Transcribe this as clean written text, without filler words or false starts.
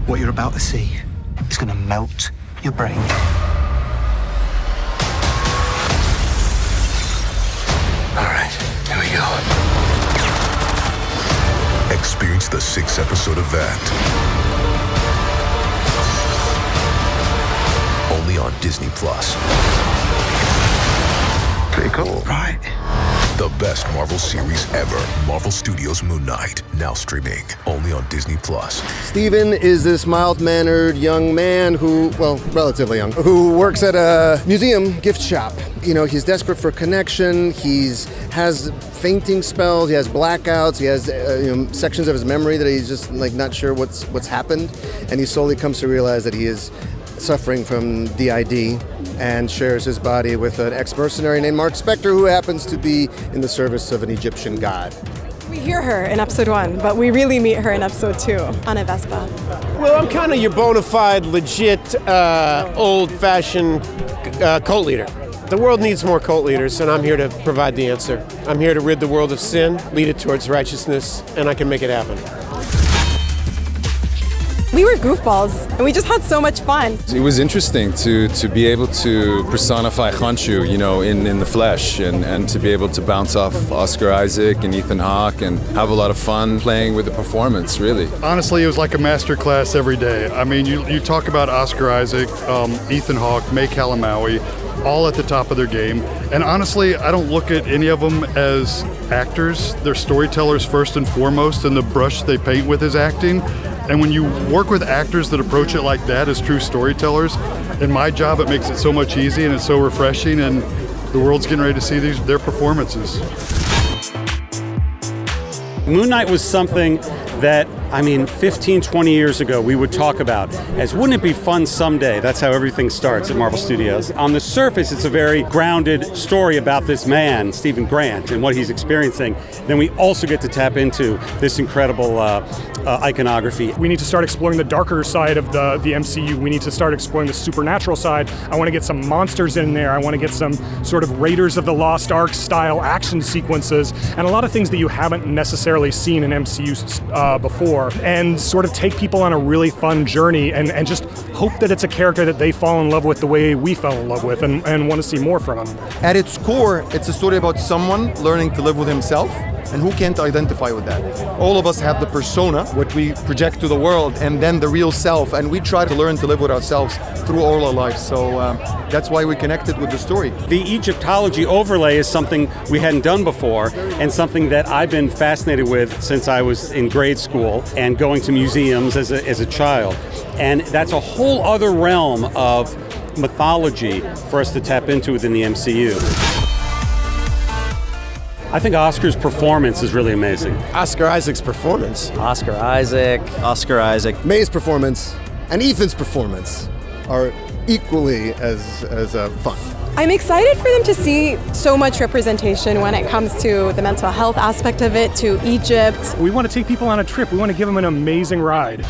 What you're about to see is going to melt your brain. All right, here we go. Experience the 6th episode of that. Only on Disney Plus. Pretty cool, right? The best Marvel series ever. Marvel Studios' Moon Knight. Now streaming only on Disney Plus. Steven is this mild-mannered young man who, well, relatively young, who works at a museum gift shop. You know, he's desperate for connection. Has fainting spells. He has blackouts. He has sections of his memory that he's just like not sure what's happened. And he slowly comes to realize that he is suffering from DID and shares his body with an ex-mercenary named Mark Spector, who happens to be in the service of an Egyptian god. We hear her in episode 1, but we really meet her in episode 2 on a Vespa. Well, I'm kind of your bona fide, legit, old-fashioned cult leader. The world needs more cult leaders, and I'm here to provide the answer. I'm here to rid the world of sin, lead it towards righteousness, and I can make it happen. We were goofballs, and we just had so much fun. It was interesting to be able to personify Khonshu, in the flesh, and to be able to bounce off Oscar Isaac and Ethan Hawke and have a lot of fun playing with the performance, really. Honestly, it was like a master class every day. I mean, you talk about Oscar Isaac, Ethan Hawke, May Calamawy, all at the top of their game. And honestly, I don't look at any of them as actors. They're storytellers first and foremost, and the brush they paint with is acting. And when you work with actors that approach it like that as true storytellers, in my job, it makes it so much easier and it's so refreshing, and the world's getting ready to see their performances. Moon Knight was something that, 15, 20 years ago, we would talk about as, wouldn't it be fun someday? That's how everything starts at Marvel Studios. On the surface, it's a very grounded story about this man, Stephen Grant, and what he's experiencing. Then we also get to tap into this incredible iconography. We need to start exploring the darker side of the MCU. We need to start exploring the supernatural side. I want to get some monsters in there. I want to get some sort of Raiders of the Lost Ark style action sequences, and a lot of things that you haven't necessarily seen in MCU before, and sort of take people on a really fun journey and just hope that it's a character that they fall in love with the way we fell in love with and want to see more from him. At its core, it's a story about someone learning to live with himself, and who can't identify with that? All of us have the persona, what we project to the world, and then the real self, and we try to learn to live with ourselves through all our lives. So that's why we connected with the story. The Egyptology overlay is something we hadn't done before, and something that I've been fascinated with since I was in grade school and going to museums as a child. And that's a whole other realm of mythology for us to tap into within the MCU. I think Oscar's performance is really amazing. Oscar Isaac's performance. Oscar Isaac. May's performance and Ethan's performance are equally as fun. I'm excited for them to see so much representation when it comes to the mental health aspect of it, to Egypt. We want to take people on a trip. We want to give them an amazing ride.